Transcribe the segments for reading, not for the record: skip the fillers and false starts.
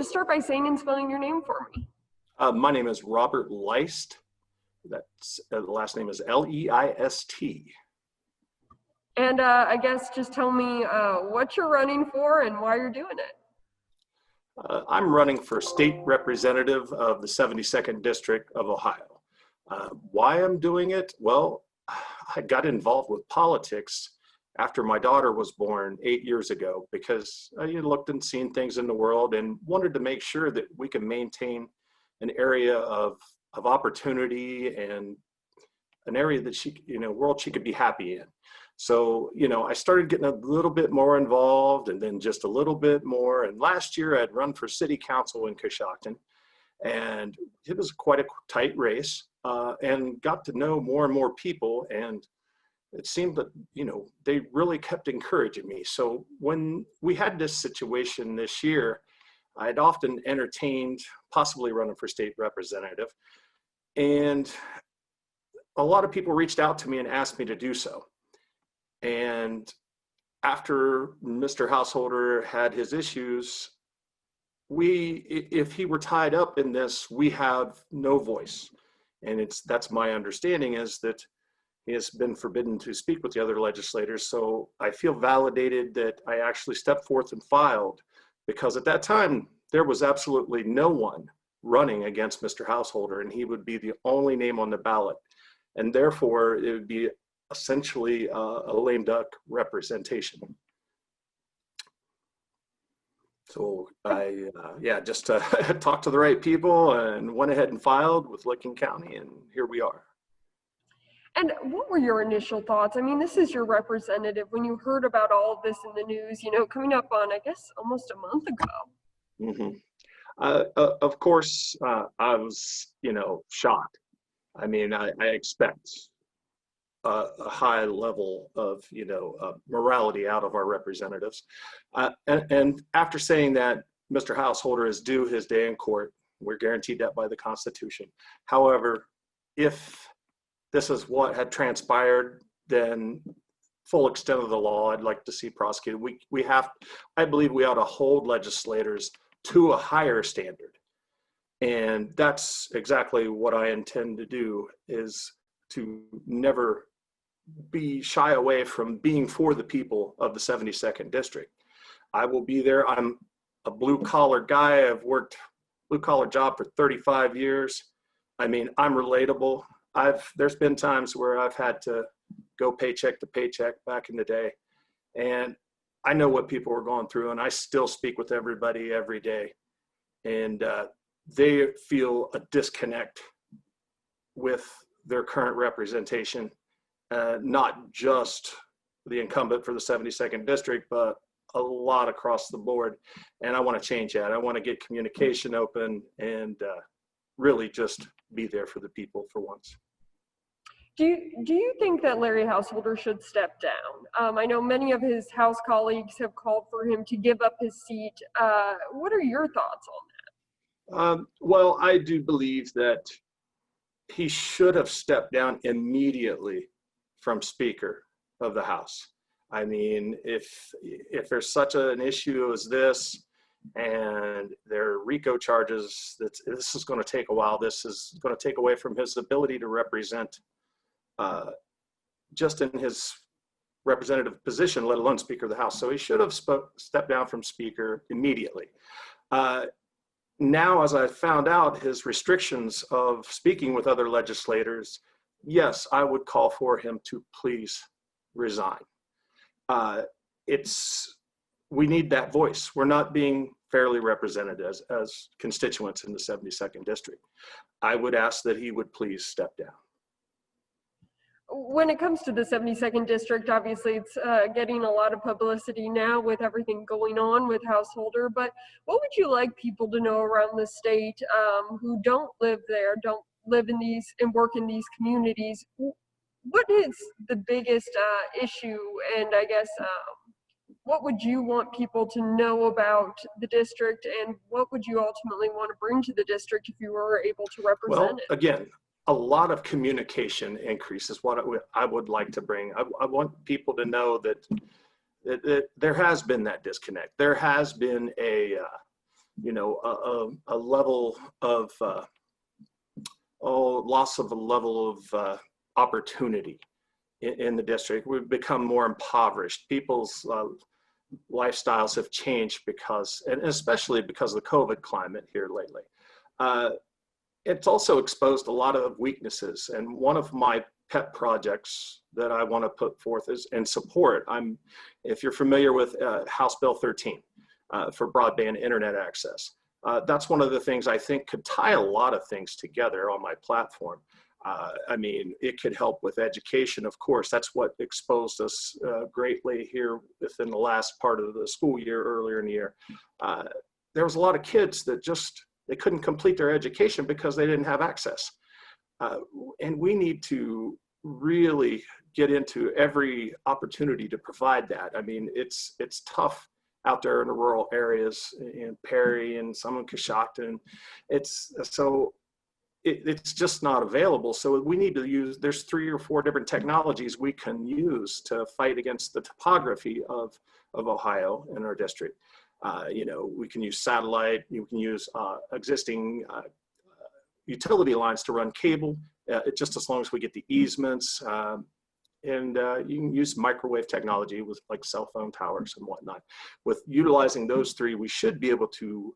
just start by saying and spelling your name for me. My name is Robert Leist. That's the last name is L-E-I-S-T. And I guess just tell me what you're running for and why you're doing it. I'm running for state representative of the 72nd District of Ohio. Why I'm doing it? Well, I got involved with politics after my daughter was born 8 years ago because I looked and seen things in the world and wanted to make sure that we can maintain an area of opportunity and an area that she, world she could be happy in. So, I started getting a little bit more involved and then just a little bit more. And last year I'd run for city council in Coshocton, and it was quite a tight race, and got to know more and more people. And it seemed that, they really kept encouraging me. So when we had this situation this year, I'd often entertained possibly running for state representative. And a lot of people reached out to me and asked me to do so. And after Mr. Householder had his issues, if he were tied up in this, we have no voice. And that's my understanding, is that he has been forbidden to speak with the other legislators. So I feel validated that I actually stepped forth and filed, because at that time, there was absolutely no one running against Mr. Householder, and he would be the only name on the ballot. And therefore, it would be essentially a lame duck representation. So I, just talked to the right people and went ahead and filed with Licking County, and here we are. And what were your initial thoughts? I mean, this is your representative. When you heard about all of this in the news, coming up on, I guess, almost a month ago. Mm-hmm. Of course, I was, shocked. I mean, I expect a high level of, morality out of our representatives. And after saying that Mr. Householder is due his day in court, we're guaranteed that by the Constitution. However, if this is what had transpired, then full extent of the law, I'd like to see prosecuted. I believe we ought to hold legislators to a higher standard. And that's exactly what I intend to do, is to never be shy away from being for the people of the 72nd District. I will be there. I'm a blue collar guy. I've worked blue collar job for 35 years. I mean, I'm relatable. There's been times where I've had to go paycheck to paycheck back in the day. And I know what people are going through, and I still speak with everybody every day. And they feel a disconnect with their current representation, not just the incumbent for the 72nd District, but a lot across the board. And I want to change that. I want to get communication open and really just be there for the people for once. Do you think that Larry Householder should step down? I know many of his House colleagues have called for him to give up his seat. What are your thoughts on that? Well, I do believe that he should have stepped down immediately from Speaker of the House. I mean, if there's such an issue as this, and there are RICO charges, this is going to take a while. This is going to take away from his ability to represent just in his representative position, let alone Speaker of the House. So he should have stepped down from Speaker immediately. Now, as I found out his restrictions of speaking with other legislators, yes, I would call for him to please resign. We need that voice. We're not being fairly represented as constituents in the 72nd District. I would ask that he would please step down. When it comes to the 72nd District, obviously it's getting a lot of publicity now with everything going on with Householder, but what would you like people to know around the state who don't live there, don't live in these and work in these communities? What is the biggest issue, and I guess what would you want people to know about the district, and what would you ultimately want to bring to the district if you were able to represent it? Again, a lot of communication increase is what I would like to bring. I want people to know that there has been that disconnect. There has been a a level of, loss of a level of opportunity in the district. We've become more impoverished. People's lifestyles have changed and especially because of the COVID climate here lately. It's also exposed a lot of weaknesses. And one of my pet projects that I want to put forth is and support. If you're familiar with House Bill 13 for broadband internet access, that's one of the things I think could tie a lot of things together on my platform. It could help with education, of course. That's what exposed us greatly here within the last part of the school year, earlier in the year. There was a lot of kids that they couldn't complete their education because they didn't have access. And we need to really get into every opportunity to provide that. It's tough out there in the rural areas in Perry and some in Coshocton. It's just not available. So we need to there's 3 or 4 different technologies we can use to fight against the topography of Ohio in our district. We can use satellite, you can use existing utility lines to run cable, just as long as we get the easements. And you can use microwave technology with like cell phone towers and whatnot. With utilizing those 3, we should be able to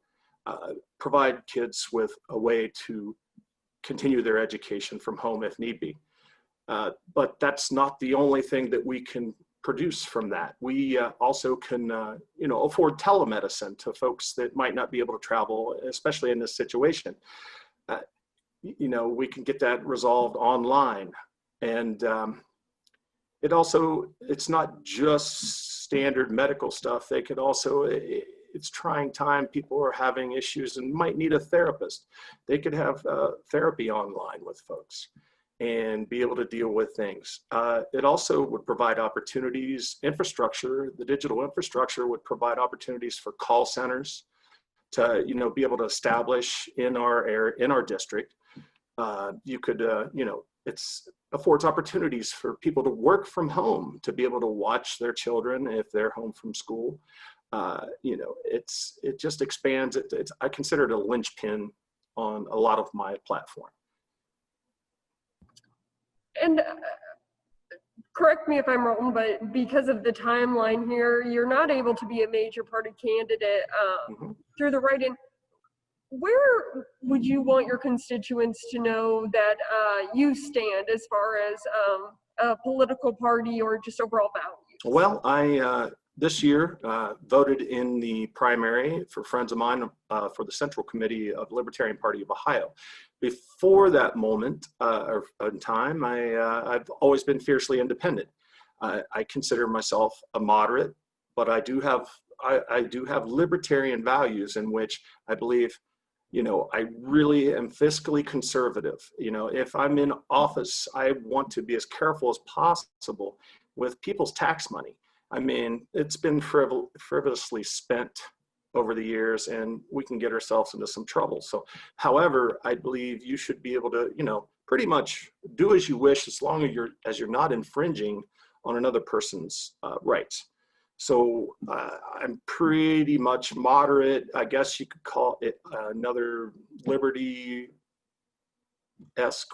provide kids with a way to continue their education from home if need be. But that's not the only thing that we can produce from that. We also can, afford telemedicine to folks that might not be able to travel, especially in this situation. We can get that resolved online. And it's not just standard medical stuff. They could also, it's trying time. People are having issues and might need a therapist. They could have therapy online with folks and be able to deal with things. It also would provide opportunities, the digital infrastructure would provide opportunities for call centers to, be able to establish in our district. You could, it affords opportunities for people to work from home, to be able to watch their children if they're home from school. It just expands. I consider it a linchpin on a lot of my platform. And correct me if I'm wrong, but because of the timeline here, you're not able to be a major party candidate through the write-in. Where would you want your constituents to know that you stand as far as a political party or just overall values? Well, I this year voted in the primary for friends of mine for the Central Committee of the Libertarian Party of Ohio. Before that moment in time, I've always been fiercely independent. I consider myself a moderate, but I do have libertarian values in which I believe, I really am fiscally conservative. If I'm in office, I want to be as careful as possible with people's tax money. It's been frivolously spent over the years, and we can get ourselves into some trouble. So, however, I believe you should be able to, pretty much do as you wish, as long as you're not infringing on another person's rights. So I'm pretty much moderate. I guess you could call it another liberty-esque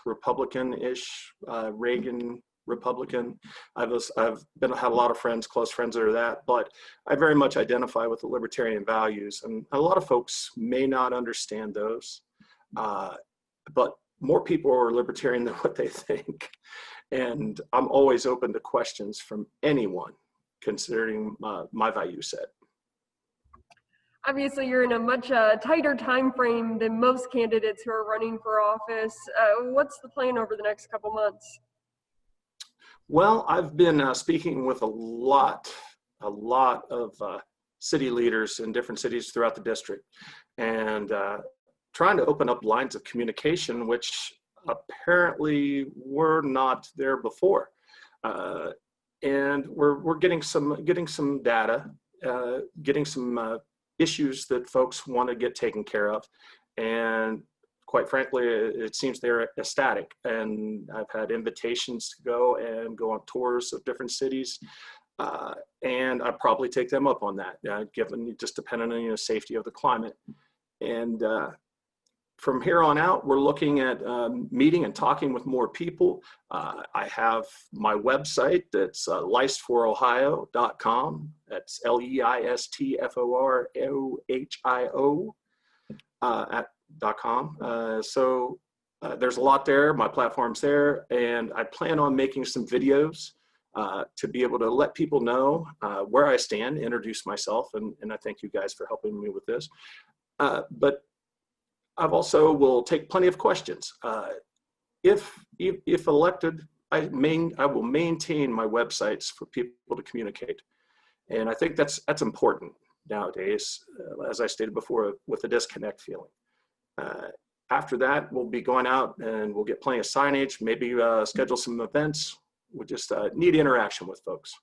Republican-ish, Reagan Republican. I've had a lot of friends, close friends that are that, but I very much identify with the libertarian values, and a lot of folks may not understand those, but more people are libertarian than what they think. And I'm always open to questions from anyone considering my value set. Obviously, you're in a much tighter time frame than most candidates who are running for office. What's the plan over the next couple months? Well, I've been speaking with a lot of city leaders in different cities throughout the district, and trying to open up lines of communication, which apparently were not there before. And we're getting some data, getting some issues that folks want to get taken care of, and quite frankly, it seems they're ecstatic. And I've had invitations to go on tours of different cities, and I probably take them up on that, given just depending on safety of the climate. And from here on out, we're looking at meeting and talking with more people. I have my website that's leistforohio.com. That's LEISTFOROHIO .com. So there's a lot there. My platform's there, and I plan on making some videos to be able to let people know where I stand, introduce myself, and I thank you guys for helping me with this. But I've also will take plenty of questions. If elected, I will maintain my websites for people to communicate, and I think that's important nowadays. As I stated before, with the disconnect feeling. After that, we'll be going out and we'll get plenty of signage. Maybe schedule some events. We just need interaction with folks.